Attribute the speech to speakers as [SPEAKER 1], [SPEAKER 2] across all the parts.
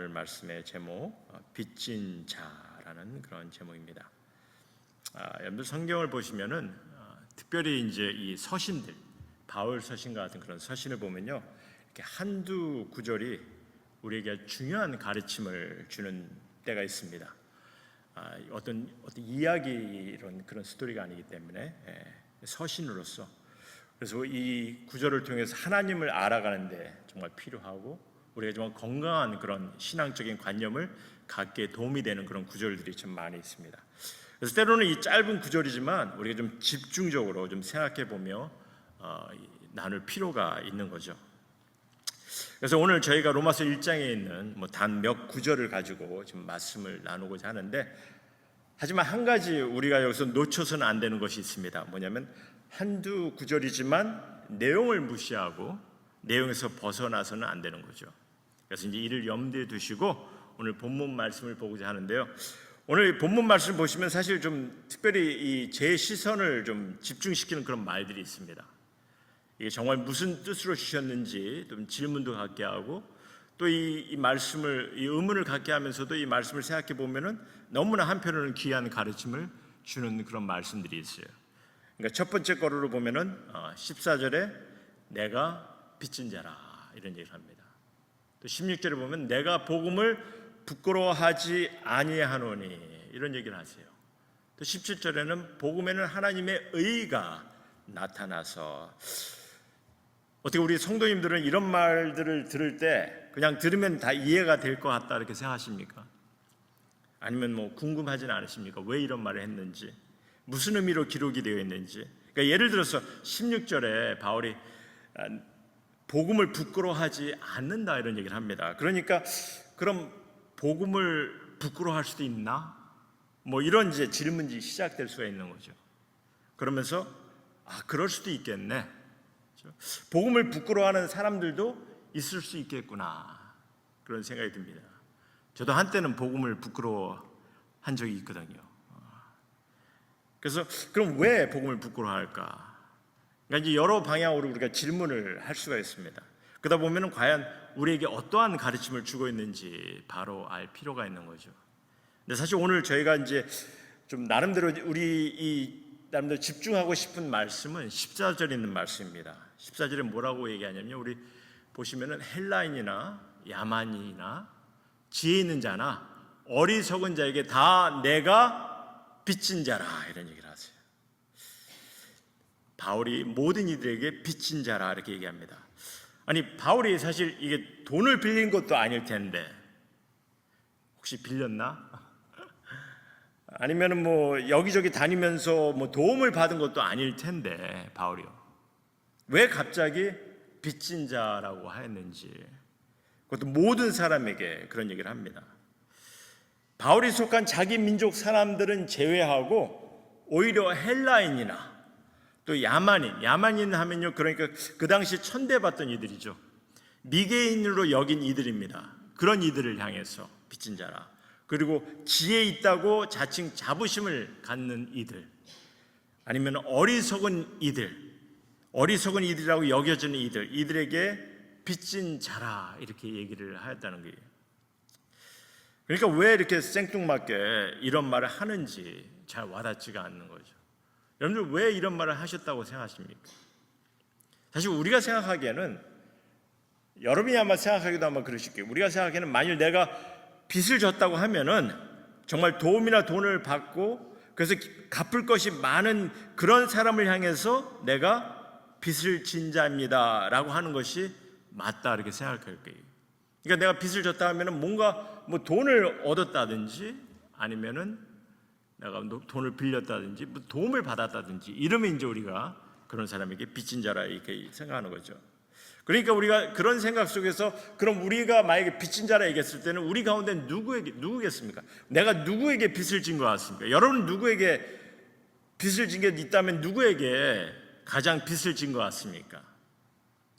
[SPEAKER 1] 오늘 말씀의 제목 빚진 자라는 그런 제목입니다. 여러분들 성경을 보시면은 특별히 이제 이 서신들, 바울 서신과 같은 그런 서신을 보면요, 이렇게 한두 구절이 우리에게 중요한 가르침을 주는 때가 있습니다. 어떤 이야기 이런 그런 스토리가 아니기 때문에 서신으로서, 그래서 이 구절을 통해서 하나님을 알아가는데 정말 필요하고 우리가 정말 건강한 그런 신앙적인 관념을 갖게 도움이 되는 그런 구절들이 좀 많이 있습니다. 그래서 때로는 이 짧은 구절이지만 우리가 좀 집중적으로 좀 생각해 보며 나눌 필요가 있는 거죠. 그래서 오늘 저희가 로마서 1장에 있는 단 몇 구절을 가지고 지금 말씀을 나누고자 하는데, 하지만 한 가지 우리가 여기서 놓쳐서는 안 되는 것이 있습니다. 뭐냐면 한두 구절이지만 내용을 무시하고 내용에서 벗어나서는 안 되는 거죠. 그래서 이제 이를 염두에 두시고 오늘 본문 말씀을 보고자 하는데요. 오늘 본문 말씀을 보시면 사실 좀 특별히 제 시선을 좀 집중시키는 그런 말들이 있습니다. 이게 정말 무슨 뜻으로 주셨는지 좀 질문도 갖게 하고, 또 이 말씀을, 이 의문을 갖게 하면서도 이 말씀을 생각해 보면은 너무나 한편으로는 귀한 가르침을 주는 그런 말씀들이 있어요. 그러니까 첫 번째 거로 보면은 14절에 내가 빚진 자라 이런 얘기를 합니다. 또 16절에 보면 내가 복음을 부끄러워하지 아니하노니 이런 얘기를 하세요. 또 17절에는 복음에는 하나님의 의가 나타나서, 어떻게 우리 성도님들은 이런 말들을 들을 때 그냥 들으면 다 이해가 될 것 같다 이렇게 생각하십니까? 아니면 궁금하지는 않으십니까? 왜 이런 말을 했는지, 무슨 의미로 기록이 되어 있는지. 그러니까 예를 들어서 16절에 바울이 복음을 부끄러워하지 않는다 이런 얘기를 합니다. 그러니까 그럼 복음을 부끄러워할 수도 있나? 이런 이제 질문이 시작될 수가 있는 거죠. 그러면서 그럴 수도 있겠네. 복음을 부끄러워하는 사람들도 있을 수 있겠구나, 그런 생각이 듭니다. 저도 한때는 복음을 부끄러워한 적이 있거든요. 그래서 그럼 왜 복음을 부끄러워할까? 그러니까 이제 여러 방향으로 우리가 질문을 할 수가 있습니다. 그러다 보면은 과연 우리에게 어떠한 가르침을 주고 있는지 바로 알 필요가 있는 거죠. 근데 사실 오늘 저희가 이제 좀 나름대로 나름대로 집중하고 싶은 말씀은 14절에 있는 말씀입니다. 14절에 뭐라고 얘기하냐면요, 우리 보시면은 헬라인이나 야만인이나 지혜 있는 자나 어리석은 자에게 다 내가 빚진 자라 이런 얘기를 하세요. 바울이 모든 이들에게 빚진 자라 이렇게 얘기합니다. 아니, 바울이 사실 이게 돈을 빌린 것도 아닐 텐데 혹시 빌렸나? 아니면은 여기저기 다니면서 도움을 받은 것도 아닐 텐데 바울이요, 왜 갑자기 빚진 자라고 하였는지, 그것도 모든 사람에게 그런 얘기를 합니다. 바울이 속한 자기 민족 사람들은 제외하고 오히려 헬라인이나 또 야만인 하면요, 그러니까 그 당시 천대받던 이들이죠. 미개인으로 여긴 이들입니다. 그런 이들을 향해서 빚진 자라. 그리고 지혜 있다고 자칭 자부심을 갖는 이들, 아니면 어리석은 이들이라고 여겨지는 이들에게 빚진 자라 이렇게 얘기를 하였다는 거예요. 그러니까 왜 이렇게 생뚱맞게 이런 말을 하는지 잘 와닿지가 않는 거죠. 여러분들 왜 이런 말을 하셨다고 생각하십니까? 사실 우리가 생각하기에는, 여러분이 아마 생각하기도 아마 그러실 거예요. 우리가 생각하기에는 만일 내가 빚을 졌다고 하면은 정말 도움이나 돈을 받고 그래서 갚을 것이 많은 그런 사람을 향해서 내가 빚을 진 자입니다 라고 하는 것이 맞다 이렇게 생각할 거예요. 그러니까 내가 빚을 졌다 하면은 뭔가 돈을 얻었다든지, 아니면은 내가 돈을 빌렸다든지 도움을 받았다든지, 이러면 이제 우리가 그런 사람에게 빚진 자라 이렇게 생각하는 거죠. 그러니까 우리가 그런 생각 속에서, 그럼 우리가 만약에 빚진 자라 얘기했을 때는 우리 가운데 누구겠습니까? 내가 누구에게 빚을 진 것 같습니까? 여러분 누구에게 빚을 진 게 있다면 누구에게 가장 빚을 진 것 같습니까?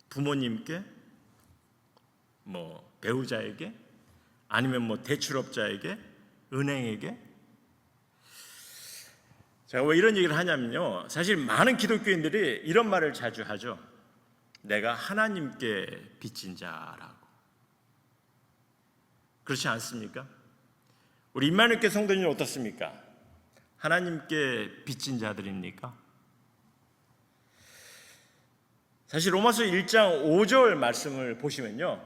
[SPEAKER 1] 부모님께? 배우자에게? 아니면 대출업자에게? 은행에게? 제가 왜 이런 얘기를 하냐면요, 사실 많은 기독교인들이 이런 말을 자주 하죠. 내가 하나님께 빚진 자라고. 그렇지 않습니까? 우리 임마누엘 성도님은 어떻습니까? 하나님께 빚진 자들입니까? 사실 로마서 1장 5절 말씀을 보시면요,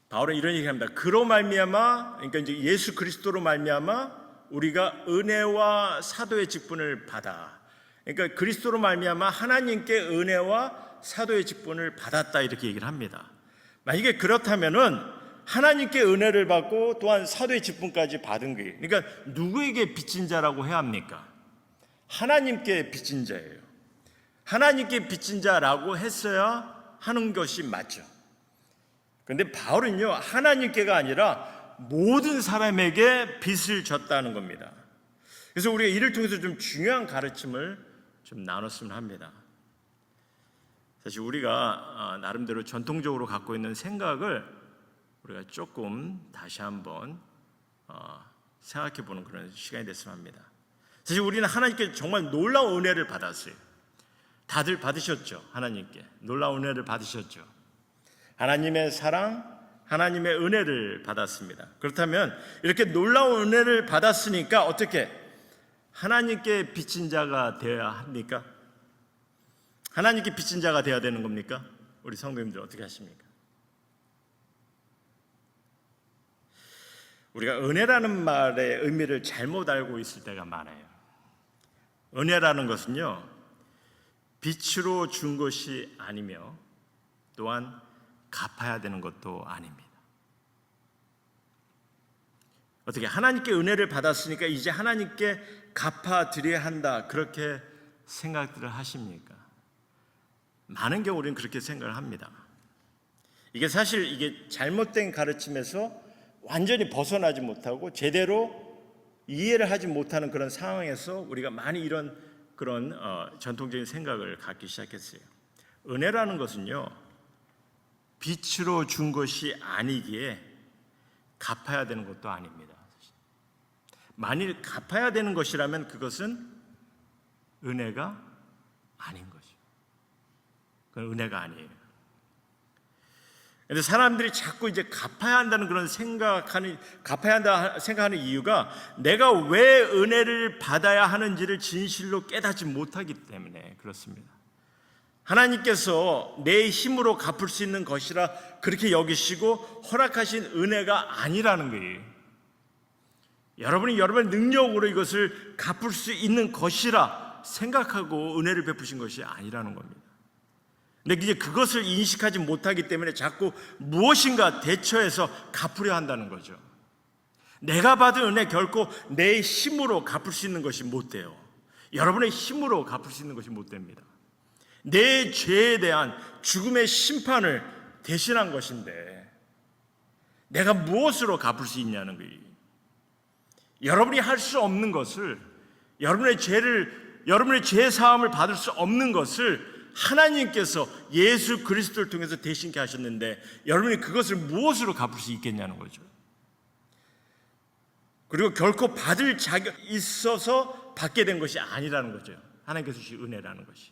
[SPEAKER 1] 바울은 이런 얘기합니다. 그로 말미암아, 그러니까 이제 예수 그리스도로 말미암아 우리가 은혜와 사도의 직분을 받아. 그러니까 그리스도로 말미암아 하나님께 은혜와 사도의 직분을 받았다, 이렇게 얘기를 합니다. 만약에 그렇다면은 하나님께 은혜를 받고 또한 사도의 직분까지 받은 거예요. 그러니까 누구에게 빚진 자라고 해야 합니까? 하나님께 빚진 자예요. 하나님께 빚진 자라고 했어야 하는 것이 맞죠. 그런데 바울은요, 하나님께가 아니라 모든 사람에게 빚을 졌다는 겁니다. 그래서 우리가 이를 통해서 좀 중요한 가르침을 좀 나눴으면 합니다. 사실 우리가 나름대로 전통적으로 갖고 있는 생각을 우리가 조금 다시 한번 생각해 보는 그런 시간이 됐으면 합니다. 사실 우리는 하나님께 정말 놀라운 은혜를 받았어요. 다들 받으셨죠. 하나님께 놀라운 은혜를 받으셨죠. 하나님의 사랑, 하나님의 은혜를 받았습니다. 그렇다면 이렇게 놀라운 은혜를 받았으니까 어떻게 하나님께 빚진 자가 되어야 합니까? 하나님께 빚진 자가 되어야 되는 겁니까? 우리 성도님들 어떻게 하십니까? 우리가 은혜라는 말의 의미를 잘못 알고 있을 때가 많아요. 은혜라는 것은요, 빛으로 준 것이 아니며 또한 갚아야 되는 것도 아닙니다. 어떻게 하나님께 은혜를 받았으니까 이제 하나님께 갚아드려야 한다, 그렇게 생각들을 하십니까? 많은 경우 우리는 그렇게 생각을 합니다. 이게 사실 이게 잘못된 가르침에서 완전히 벗어나지 못하고 제대로 이해를 하지 못하는 그런 상황에서 우리가 많이 이런 그런 전통적인 생각을 갖기 시작했어요. 은혜라는 것은요, 빛으로 준 것이 아니기에 갚아야 되는 것도 아닙니다. 만일 갚아야 되는 것이라면 그것은 은혜가 아닌 거죠. 그건 은혜가 아니에요. 그런데 사람들이 자꾸 이제 갚아야 한다는 그런 갚아야 한다 생각하는 이유가 내가 왜 은혜를 받아야 하는지를 진실로 깨닫지 못하기 때문에 그렇습니다. 하나님께서 내 힘으로 갚을 수 있는 것이라 그렇게 여기시고 허락하신 은혜가 아니라는 거예요. 여러분이 여러분의 능력으로 이것을 갚을 수 있는 것이라 생각하고 은혜를 베푸신 것이 아니라는 겁니다. 근데 이제 그것을 인식하지 못하기 때문에 자꾸 무엇인가 대처해서 갚으려 한다는 거죠. 내가 받은 은혜 결코 내 힘으로 갚을 수 있는 것이 못 돼요. 여러분의 힘으로 갚을 수 있는 것이 못 됩니다. 내 죄에 대한 죽음의 심판을 대신한 것인데 내가 무엇으로 갚을 수 있냐는 거예요. 여러분이 할 수 없는 것을, 여러분의 죄 사함을 받을 수 없는 것을 하나님께서 예수 그리스도를 통해서 대신케 하셨는데 여러분이 그것을 무엇으로 갚을 수 있겠냐는 거죠. 그리고 결코 받을 자격이 있어서 받게 된 것이 아니라는 거죠. 하나님께서 주신 은혜라는 것이.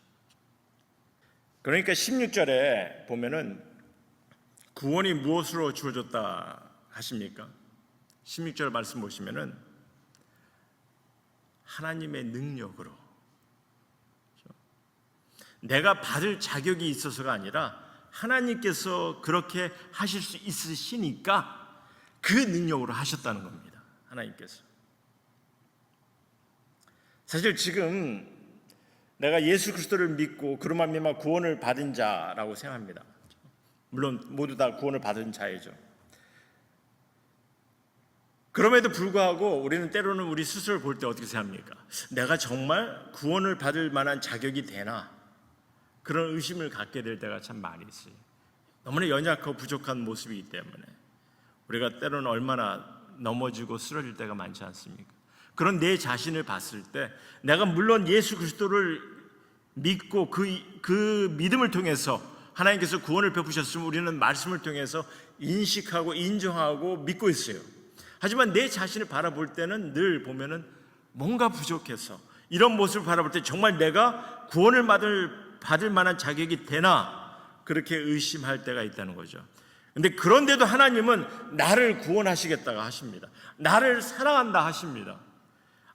[SPEAKER 1] 그러니까 16절에 보면은 구원이 무엇으로 주어졌다 하십니까? 16절 말씀 보시면은 하나님의 능력으로, 내가 받을 자격이 있어서가 아니라 하나님께서 그렇게 하실 수 있으시니까 그 능력으로 하셨다는 겁니다. 하나님께서. 사실 지금 내가 예수 그리스도를 믿고 그로 말미암아 구원을 받은 자라고 생각합니다. 물론 모두 다 구원을 받은 자이죠. 그럼에도 불구하고 우리는 때로는 우리 스스로를 볼 때 어떻게 생각합니까? 내가 정말 구원을 받을 만한 자격이 되나? 그런 의심을 갖게 될 때가 참 많이 있어요. 너무나 연약하고 부족한 모습이기 때문에 우리가 때로는 얼마나 넘어지고 쓰러질 때가 많지 않습니까? 그런 내 자신을 봤을 때 내가 물론 예수 그리스도를 믿고 그 믿음을 통해서 하나님께서 구원을 베푸셨으면 우리는 말씀을 통해서 인식하고 인정하고 믿고 있어요. 하지만 내 자신을 바라볼 때는 늘 보면은 뭔가 부족해서 이런 모습을 바라볼 때 정말 내가 구원을 받을 만한 자격이 되나 그렇게 의심할 때가 있다는 거죠. 근데 그런데도 하나님은 나를 구원하시겠다고 하십니다. 나를 사랑한다 하십니다.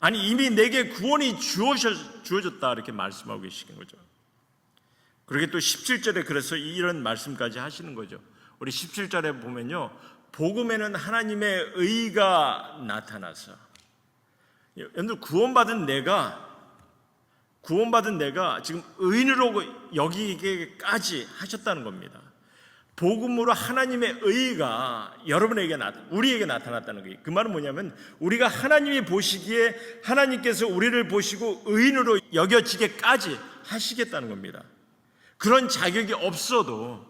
[SPEAKER 1] 아니, 이미 내게 구원이 주어졌다 이렇게 말씀하고 계시는 거죠. 그렇게 또 17절에 그래서 이런 말씀까지 하시는 거죠. 우리 17절에 보면요, 복음에는 하나님의 의가 나타나서, 여러분들 구원받은 내가 지금 의인으로 여기게까지 하셨다는 겁니다. 복음으로 하나님의 의가 우리에게 나타났다는 거예요. 그 말은 뭐냐면, 우리가 하나님이 보시기에 하나님께서 우리를 보시고 의인으로 여겨지게까지 하시겠다는 겁니다. 그런 자격이 없어도,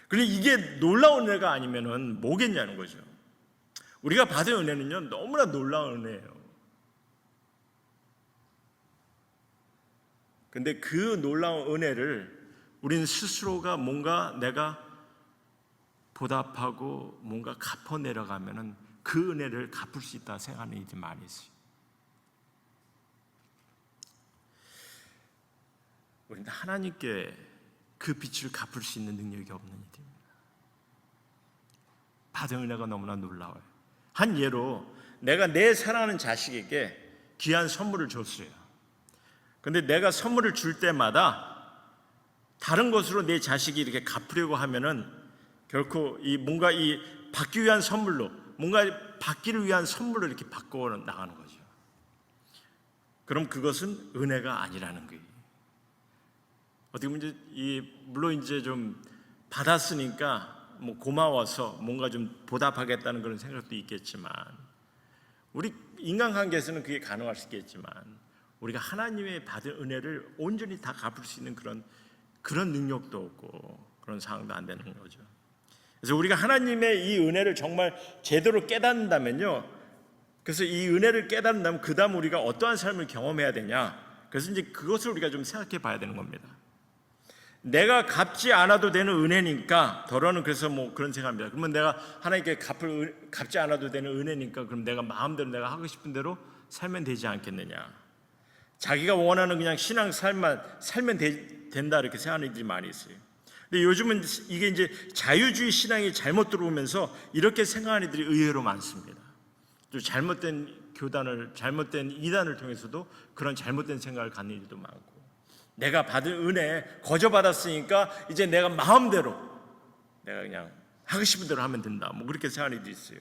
[SPEAKER 1] 그리고 이게 놀라운 은혜가 아니면은 뭐겠냐는 거죠. 우리가 받은 은혜는요, 너무나 놀라운 은혜예요. 근데 그 놀라운 은혜를 우리는 스스로가 뭔가 내가 보답하고 뭔가 갚아 내려가면은 그 은혜를 갚을 수 있다 생각하는 이들이 많이 있어요. 우리는 하나님께 그 빛을 갚을 수 있는 능력이 없는 이들입니다. 받은 은혜가 너무나 놀라워요. 한 예로, 내가 내 사랑하는 자식에게 귀한 선물을 줬어요. 근데 내가 선물을 줄 때마다 다른 것으로 내 자식이 이렇게 갚으려고 하면은 결코 뭔가 받기 위한 선물로, 뭔가 받기를 위한 선물로 이렇게 바꿔 나가는 거죠. 그럼 그것은 은혜가 아니라는 거예요. 어떻게 보면 물론 이제 좀 받았으니까 뭐 고마워서 뭔가 좀 보답하겠다는 그런 생각도 있겠지만, 우리 인간관계에서는 그게 가능할 수 있겠지만, 우리가 하나님의 받은 은혜를 온전히 다 갚을 수 있는 그런 능력도 없고 그런 상황도 안 되는 거죠. 그래서 우리가 하나님의 이 은혜를 정말 제대로 깨닫는다면요, 그래서 이 은혜를 깨닫는다면 그 다음 우리가 어떠한 삶을 경험해야 되냐, 그래서 이제 그것을 우리가 좀 생각해 봐야 되는 겁니다. 내가 갚지 않아도 되는 은혜니까, 더러는 그래서 뭐 그런 생각합니다. 그러면 내가 하나님께 갚지 않아도 되는 은혜니까 그럼 내가 마음대로 내가 하고 싶은 대로 살면 되지 않겠느냐, 자기가 원하는 그냥 신앙 삶만 살면 된다 이렇게 생각하는 이들이 많이 있어요. 근데 요즘은 이게 이제 자유주의 신앙이 잘못 들어오면서 이렇게 생각하는 이들이 의외로 많습니다. 또 잘못된 잘못된 이단을 통해서도 그런 잘못된 생각을 갖는 일도 많고, 내가 받은 은혜 거저 받았으니까 이제 내가 마음대로 내가 그냥 하고 싶은 대로 하면 된다, 뭐 그렇게 생각하는 이들이 있어요.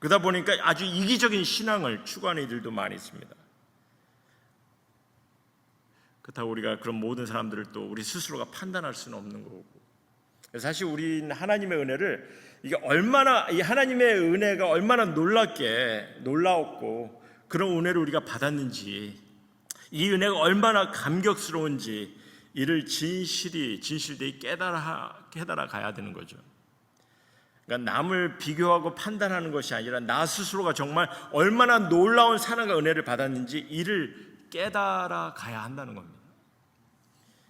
[SPEAKER 1] 그러다 보니까 아주 이기적인 신앙을 추구하는 이들도 많이 있습니다. 그렇다고 우리가 그런 모든 사람들을 또 우리 스스로가 판단할 수는 없는 거고, 사실 우리는 하나님의 은혜를, 이게 얼마나, 이 하나님의 은혜가 얼마나 놀라웠고 그런 은혜를 우리가 받았는지, 이 은혜가 얼마나 감격스러운지 이를 진실되이 깨달아 가야 되는 거죠. 그러니까 남을 비교하고 판단하는 것이 아니라 나 스스로가 정말 얼마나 놀라운 사랑과 은혜를 받았는지 이를 깨달아 가야 한다는 겁니다.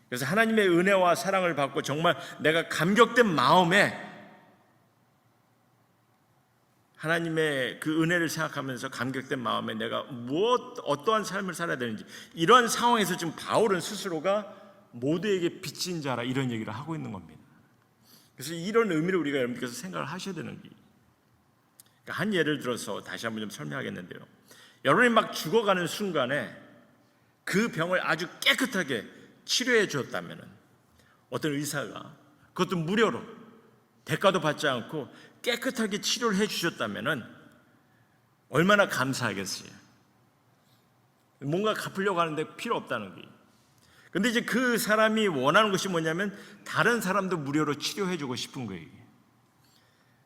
[SPEAKER 1] 그래서 하나님의 은혜와 사랑을 받고 정말 내가 감격된 마음에 하나님의 그 은혜를 생각하면서 감격된 마음에 내가 어떠한 삶을 살아야 되는지, 이런 상황에서 지금 바울은 스스로가 모두에게 빚진 자라 이런 얘기를 하고 있는 겁니다. 그래서 이런 의미를 우리가 여러분께서 생각을 하셔야 되는 거예요. 그러니까 한 예를 들어서 다시 한번 좀 설명하겠는데요, 여러분이 막 죽어가는 순간에 그 병을 아주 깨끗하게 치료해 주었다면, 어떤 의사가 그것도 무료로 대가도 받지 않고 깨끗하게 치료를 해 주셨다면 얼마나 감사하겠어요. 뭔가 갚으려고 하는데 필요 없다는 거예요. 근데 이제 그 사람이 원하는 것이 뭐냐면 다른 사람도 무료로 치료해 주고 싶은 거예요.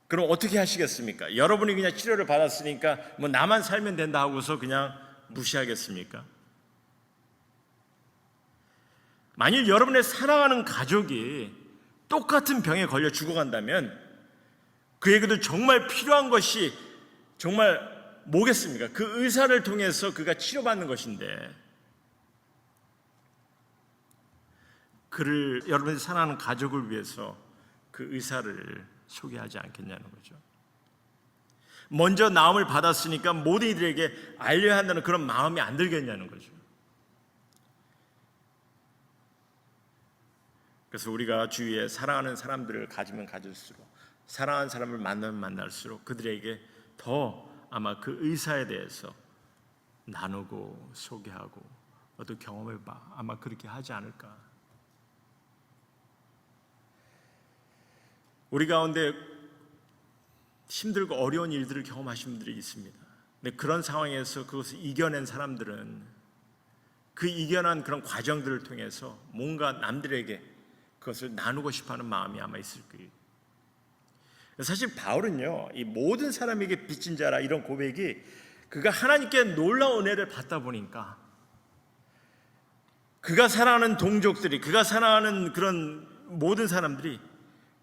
[SPEAKER 1] 그럼 어떻게 하시겠습니까? 여러분이 그냥 치료를 받았으니까 뭐 나만 살면 된다 하고서 그냥 무시하겠습니까? 만일 여러분의 사랑하는 가족이 똑같은 병에 걸려 죽어간다면 그에게도 정말 필요한 것이 정말 뭐겠습니까? 그 의사를 통해서 그가 치료받는 것인데, 여러분이 사랑하는 가족을 위해서 그 의사를 소개하지 않겠냐는 거죠. 먼저 나음을 받았으니까 모든 이들에게 알려야 한다는 그런 마음이 안 들겠냐는 거죠. 그래서 우리가 주위에 사랑하는 사람들을 가지면 가질수록 사랑하는 사람을 만나면 만날수록 그들에게 더 아마 그 의사에 대해서 나누고 소개하고 너도 경험해봐, 아마 그렇게 하지 않을까. 우리 가운데 힘들고 어려운 일들을 경험하신 분들이 있습니다. 근데 그런 상황에서 그것을 이겨낸 사람들은 그 이겨낸 그런 과정들을 통해서 뭔가 남들에게 그것을 나누고 싶어하는 마음이 아마 있을 거예요. 사실 바울은요, 이 모든 사람에게 빚진 자라 이런 고백이 그가 하나님께 놀라운 은혜를 받다 보니까 그가 사랑하는 동족들이, 그가 사랑하는 그런 모든 사람들이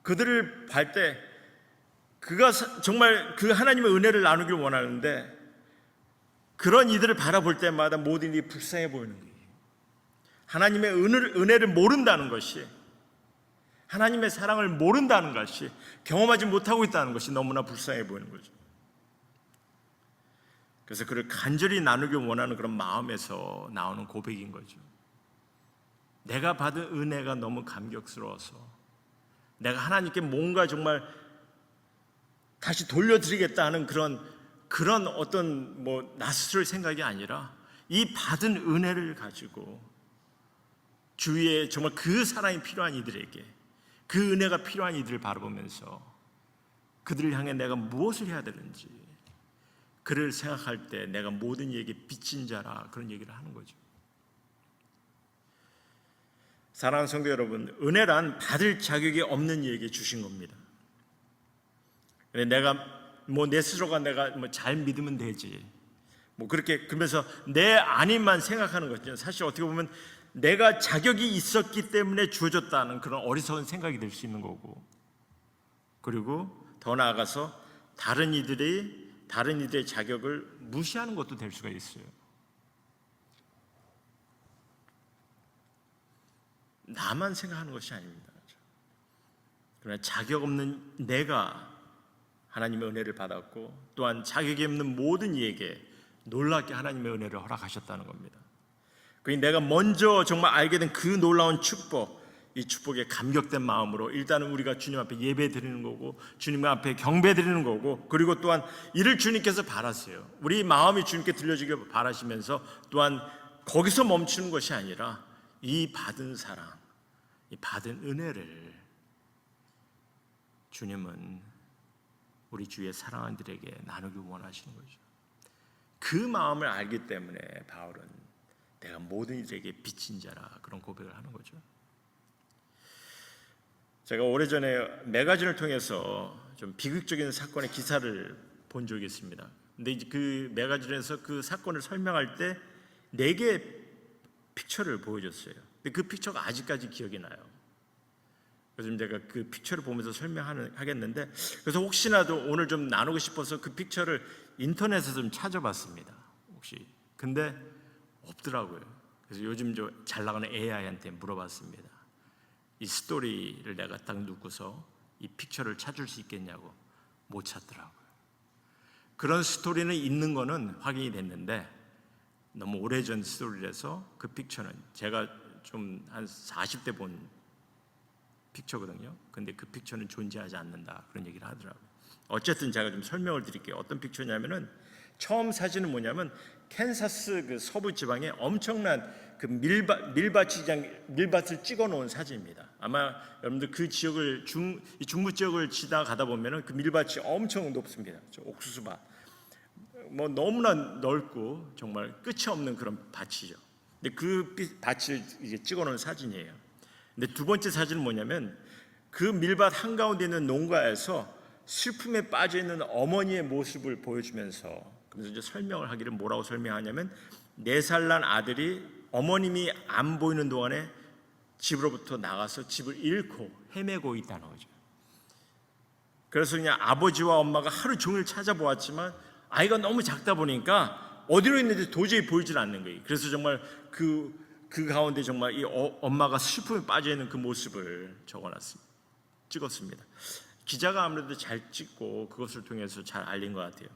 [SPEAKER 1] 그들을 볼 때 그가 정말 그 하나님의 은혜를 나누길 원하는데 그런 이들을 바라볼 때마다 모든 일이 불쌍해 보이는 거예요. 하나님의 은혜를 모른다는 것이, 하나님의 사랑을 모른다는 것이, 경험하지 못하고 있다는 것이 너무나 불쌍해 보이는 거죠. 그래서 그를 간절히 나누길 원하는 그런 마음에서 나오는 고백인 거죠. 내가 받은 은혜가 너무 감격스러워서 내가 하나님께 뭔가 정말 다시 돌려드리겠다 하는 그런 어떤 나 스스로의 생각이 아니라 이 받은 은혜를 가지고 주위에 정말 그 사랑이 필요한 이들에게, 그 은혜가 필요한 이들을 바라보면서 그들을 향해 내가 무엇을 해야 되는지, 그를 생각할 때 내가 모든 이에게 빚진 자라, 그런 얘기를 하는 거죠. 사랑하는 성도 여러분, 은혜란 받을 자격이 없는 이에게 주신 겁니다. 내가 내 스스로가 내가 잘 믿으면 되지, 그렇게 그러면서 내 아님만 생각하는 거죠. 사실 어떻게 보면 내가 자격이 있었기 때문에 주어졌다는 그런 어리석은 생각이 될 수 있는 거고, 그리고 더 나아가서 다른 이들의 자격을 무시하는 것도 될 수가 있어요. 나만 생각하는 것이 아닙니다. 그러나 자격 없는 내가 하나님의 은혜를 받았고, 또한 자격이 없는 모든 이에게 놀랍게 하나님의 은혜를 허락하셨다는 겁니다. 내가 먼저 정말 알게 된 그 놀라운 축복, 이 축복에 감격된 마음으로 일단은 우리가 주님 앞에 예배 드리는 거고, 주님 앞에 경배 드리는 거고, 그리고 또한 이를 주님께서 바라세요. 우리 마음이 주님께 들려주길 바라시면서 또한 거기서 멈추는 것이 아니라 이 받은 사랑, 이 받은 은혜를 주님은 우리 주위의 사랑하는 이들에게 나누기 원하시는 거죠. 그 마음을 알기 때문에 바울은 내가 모든 이들에게 빚진 자라, 그런 고백을 하는 거죠. 제가 오래전에 매거진을 통해서 좀 비극적인 사건의 기사를 본 적이 있습니다. 근데 이제 그 매거진에서 그 사건을 설명할 때 4개의 픽처를 보여줬어요. 근데 그 픽처가 아직까지 기억이 나요. 그래서 제가 그 픽처를 보면서 설명하겠는데, 그래서 혹시나도 오늘 좀 나누고 싶어서 그 픽처를 인터넷에서 좀 찾아봤습니다. 혹시 근데 없더라고요. 그래서 요즘 잘 나가는 AI한테 물어봤습니다. 이 스토리를 내가 딱 누고서 이 픽처를 찾을 수 있겠냐고. 못 찾더라고요. 그런 스토리는 있는 거는 확인이 됐는데 너무 오래전 스토리라서 그 픽처는 제가 좀 한 40대 본 픽처거든요. 근데 그 픽처는 존재하지 않는다, 그런 얘기를 하더라고요. 어쨌든 제가 좀 설명을 드릴게요. 어떤 픽처냐면은 처음 사진은 뭐냐면 캔사스 그 서부 지방에 엄청난 그 밀밭을 찍어 놓은 사진입니다. 아마 여러분들 그 지역을 중부 지역을 지나가다 보면은 그 밀밭이 엄청 높습니다. 옥수수밭. 너무나 넓고 정말 끝이 없는 그런 밭이죠. 근데 그 밭을 이제 찍어 놓은 사진이에요. 근데 두 번째 사진은 뭐냐면 그 밀밭 한가운데 있는 농가에서 슬픔에 빠져 있는 어머니의 모습을 보여주면서, 그래서 이제 설명을 하기를 뭐라고 설명하냐면 4살 난 아들이 어머님이 안 보이는 동안에 집으로부터 나가서 집을 잃고 헤매고 있다는 거죠. 그래서 그냥 아버지와 엄마가 하루 종일 찾아보았지만 아이가 너무 작다 보니까 어디로 있는지 도저히 보이질 않는 거예요. 그래서 정말 그 가운데 정말 이 엄마가 슬픔에 빠져 있는 그 모습을 찍었습니다. 기자가 아무래도 잘 찍고 그것을 통해서 잘 알린 것 같아요.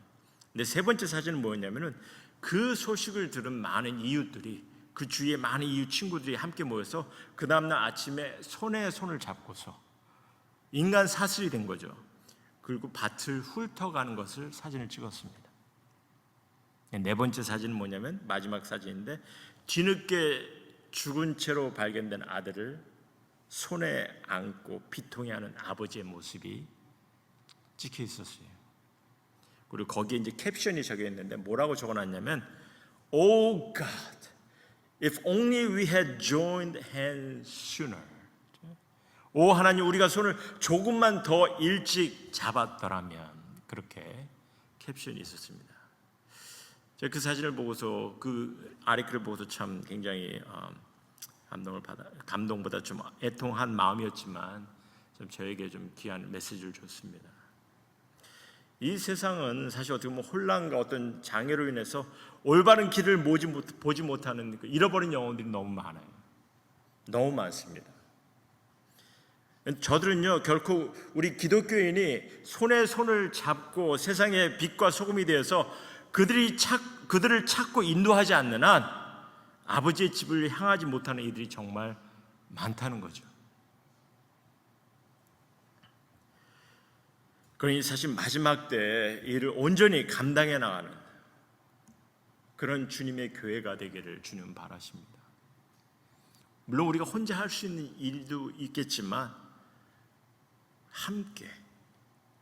[SPEAKER 1] 근데 세 번째 사진은 뭐였냐면은 그 소식을 들은 많은 이웃들이, 그 주위에 많은 이웃 친구들이 함께 모여서 그 다음날 아침에 손에 손을 잡고서 인간 사슬이 된 거죠. 그리고 밭을 훑어가는 것을 사진을 찍었습니다. 네 번째 사진은 뭐냐면 마지막 사진인데 뒤늦게 죽은 채로 발견된 아들을 손에 안고 비통해하는 아버지의 모습이 찍혀 있었어요. 그리고 거기에 이제 캡션이 적혀 있는데 뭐라고 적어놨냐면 Oh God, if only we had joined hands sooner. 오 하나님, 우리가 손을 조금만 더 일찍 잡았더라면. 그렇게 캡션이 있었습니다. 제가 그 사진을 보고서 그 아리크를 보고서 참 굉장히 감동보다 좀 애통한 마음이었지만 좀 저에게 좀 귀한 메시지를 줬습니다. 이 세상은 사실 어떻게 보면 혼란과 어떤 장애로 인해서 올바른 길을 보지 못하는 잃어버린 영혼들이 너무 많아요. 너무 많습니다. 저들은요 결코 우리 기독교인이 손에 손을 잡고 세상의 빛과 소금이 되어서 그들을 찾고 인도하지 않는 한 아버지의 집을 향하지 못하는 이들이 정말 많다는 거죠. 그러니 사실 마지막 때 이를 온전히 감당해 나가는 그런 주님의 교회가 되기를 주님 바라십니다. 물론 우리가 혼자 할 수 있는 일도 있겠지만 함께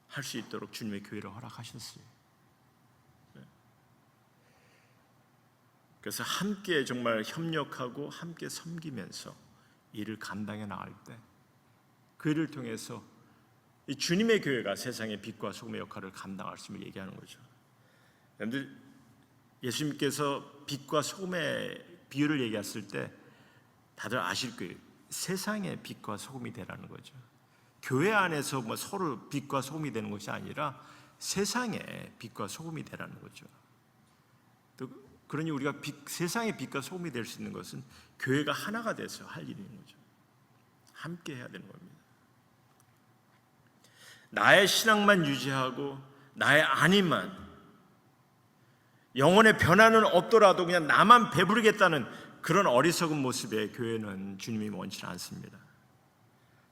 [SPEAKER 1] 할 수 있도록 주님의 교회를 허락하셨어요. 그래서 함께 정말 협력하고 함께 섬기면서 일을 감당해 나갈 때 그 일을 통해서 이 주님의 교회가 세상의 빛과 소금의 역할을 감당할 수 있음을 얘기하는 거죠. 여러분들, 예수님께서 빛과 소금의 비유를 얘기했을 때 다들 아실 거예요. 세상의 빛과 소금이 되라는 거죠. 교회 안에서 뭐 서로 빛과 소금이 되는 것이 아니라 세상의 빛과 소금이 되라는 거죠. 또 그러니 우리가 세상의 빛과 소금이 될 수 있는 것은 교회가 하나가 돼서 할 일인 거죠. 함께 해야 되는 겁니다. 나의 신앙만 유지하고 나의 안위만, 영혼의 변화는 없더라도 그냥 나만 배부르겠다는 그런 어리석은 모습의 교회는 주님이 원치 않습니다.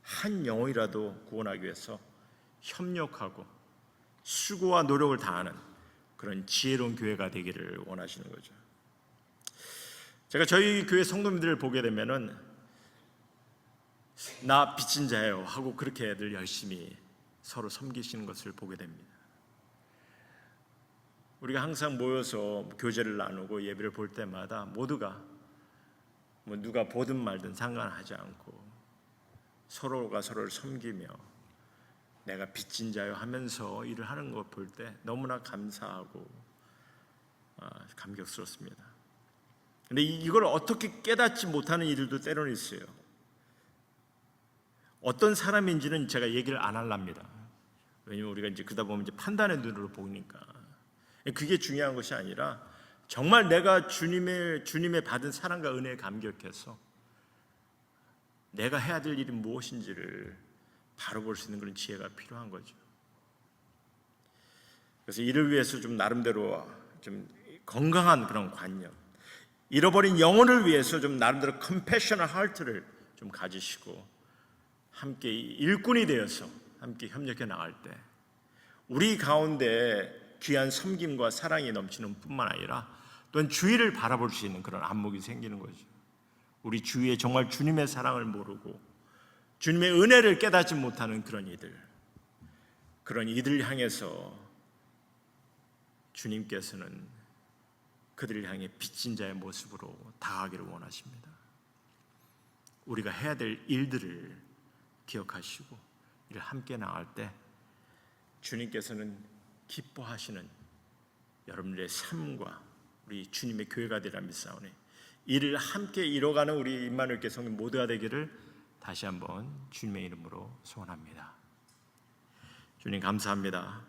[SPEAKER 1] 한 영혼이라도 구원하기 위해서 협력하고 수고와 노력을 다하는 그런 지혜로운 교회가 되기를 원하시는 거죠. 제가 저희 교회 성도님들을 보게 되면은 나 빚진 자예요 하고 그렇게 늘 열심히 서로 섬기시는 것을 보게 됩니다. 우리가 항상 모여서 교제를 나누고 예배를 볼 때마다 모두가 뭐 누가 보든 말든 상관하지 않고 서로가 서로를 섬기며 내가 빚진 자요 하면서 일을 하는 것 볼 때 너무나 감사하고 감격스럽습니다. 근데 이걸 어떻게 깨닫지 못하는 이들도 때로는 있어요. 어떤 사람인지는 제가 얘기를 안 하랍니다. 왜냐면 우리가 이제 그러다 보면 이제 판단의 눈으로 보니까 그게 중요한 것이 아니라 정말 내가 주님의 받은 사랑과 은혜에 감격해서 내가 해야 될 일이 무엇인지를 바로 볼 수 있는 그런 지혜가 필요한 거죠. 그래서 이를 위해서 좀 나름대로 좀 건강한 그런 관념, 잃어버린 영혼을 위해서 좀 나름대로 컴패셔널 하트를 좀 가지시고 함께 일꾼이 되어서 함께 협력해 나갈 때 우리 가운데 귀한 섬김과 사랑이 넘치는 뿐만 아니라 또한 주위를 바라볼 수 있는 그런 안목이 생기는 거죠. 우리 주위에 정말 주님의 사랑을 모르고 주님의 은혜를 깨닫지 못하는 그런 이들 향해서 주님께서는 그들을 향해 빚진 자의 모습으로 다가가기를 원하십니다. 우리가 해야 될 일들을 기억하시고 이를 함께 나갈 때 주님께서는 기뻐하시는 여러분들의 삶과 우리 주님의 교회가 되리라 믿사오니 이를 함께 이뤄가는 우리 임마누엘 교회 성도 모두가 되기를 다시 한번 주님의 이름으로 소원합니다. 주님 감사합니다.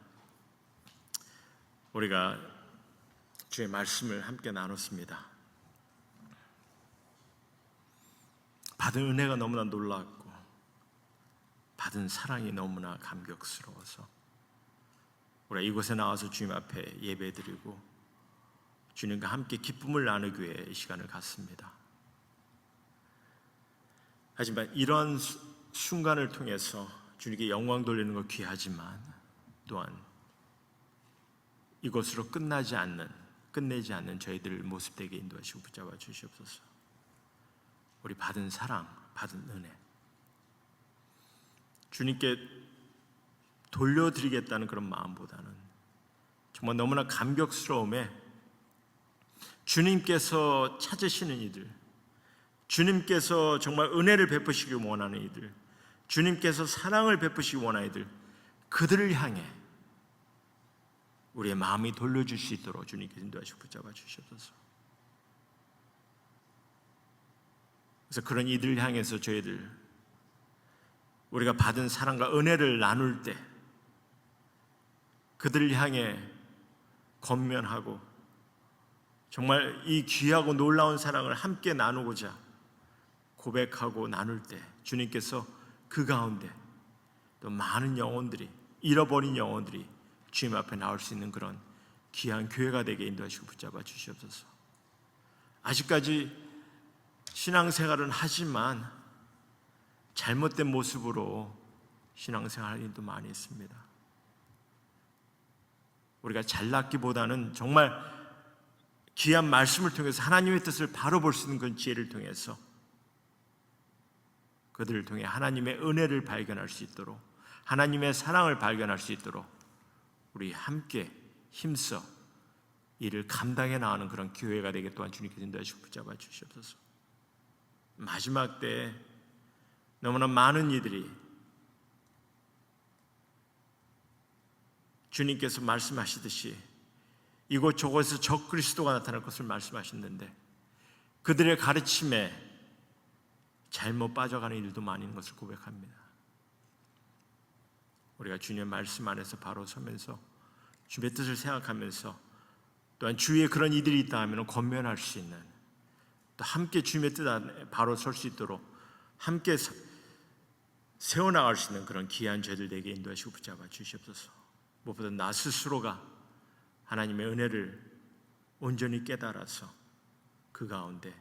[SPEAKER 1] 우리가 주의 말씀을 함께 나눴습니다. 받은 은혜가 너무나 놀랍고 받은 사랑이 너무나 감격스러워서 우리가 이곳에 나와서 주님 앞에 예배드리고 주님과 함께 기쁨을 나누기 위해 이 시간을 갖습니다. 하지만 이런 순간을 통해서 주님께 영광 돌리는 것 귀하지만 또한 이것으로 끝내지 않는 저희들 모습 되게 인도하시고 붙잡아 주시옵소서. 우리 받은 사랑, 받은 은혜, 주님께 돌려드리겠다는 그런 마음보다는 정말 너무나 감격스러움에 주님께서 찾으시는 이들, 주님께서 정말 은혜를 베푸시기 원하는 이들, 주님께서 사랑을 베푸시기 원하는 이들, 그들을 향해 우리의 마음이 돌려줄 수 있도록 주님께 인도하시고 붙잡아 주시옵소서. 그래서 그런 이들을 향해서 저희들 우리가 받은 사랑과 은혜를 나눌 때 그들을 향해 권면하고 정말 이 귀하고 놀라운 사랑을 함께 나누고자 고백하고 나눌 때 주님께서 그 가운데 또 많은 영혼들이, 잃어버린 영혼들이 주님 앞에 나올 수 있는 그런 귀한 교회가 되게 인도하시고 붙잡아 주시옵소서. 아직까지 신앙생활은 하지만 잘못된 모습으로 신앙생활하는 일도 많이 있습니다. 우리가 잘났기보다는 정말 귀한 말씀을 통해서 하나님의 뜻을 바로 볼 수 있는 그런 지혜를 통해서 그들을 통해 하나님의 은혜를 발견할 수 있도록, 하나님의 사랑을 발견할 수 있도록 우리 함께 힘써 이를 감당해 나가는 그런 교회가 되게 또한 주님께서 인도하시고 붙잡아 주시옵소서. 마지막 때에 너무나 많은 이들이 주님께서 말씀하시듯이 이곳저곳에서 적그리스도가 나타날 것을 말씀하셨는데 그들의 가르침에 잘못 빠져가는 일도 많이 있는 것을 고백합니다. 우리가 주님의 말씀 안에서 바로 서면서 주님의 뜻을 생각하면서 또한 주위에 그런 이들이 있다 하면 권면할 수 있는, 또 함께 주님의 뜻 안에 바로 설 수 있도록 함께 세워나갈 수 있는 그런 귀한 죄들 되게 인도하시고 붙잡아 주시옵소서. 무엇보다 나 스스로가 하나님의 은혜를 온전히 깨달아서 그 가운데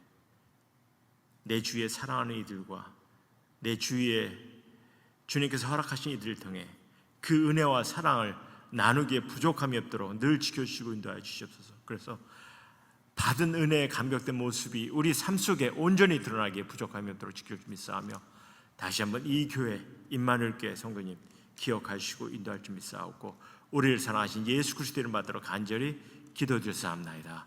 [SPEAKER 1] 내 주위에 사랑하는 이들과 내 주위에 주님께서 허락하신 이들을 통해 그 은혜와 사랑을 나누기에 부족함이 없도록 늘 지켜주시고 인도하여 주시옵소서. 그래서 받은 은혜의 감격된 모습이 우리 삶 속에 온전히 드러나기에 부족함이 없도록 지켜주시며 믿사오며 다시 한번 이 교회 임마누엘 교회 성도님 기억하시고 인도할 줄 믿사옵고 우리를 사랑하신 예수 그리스도의 이름 받들어 간절히 기도드렸사옵나이다.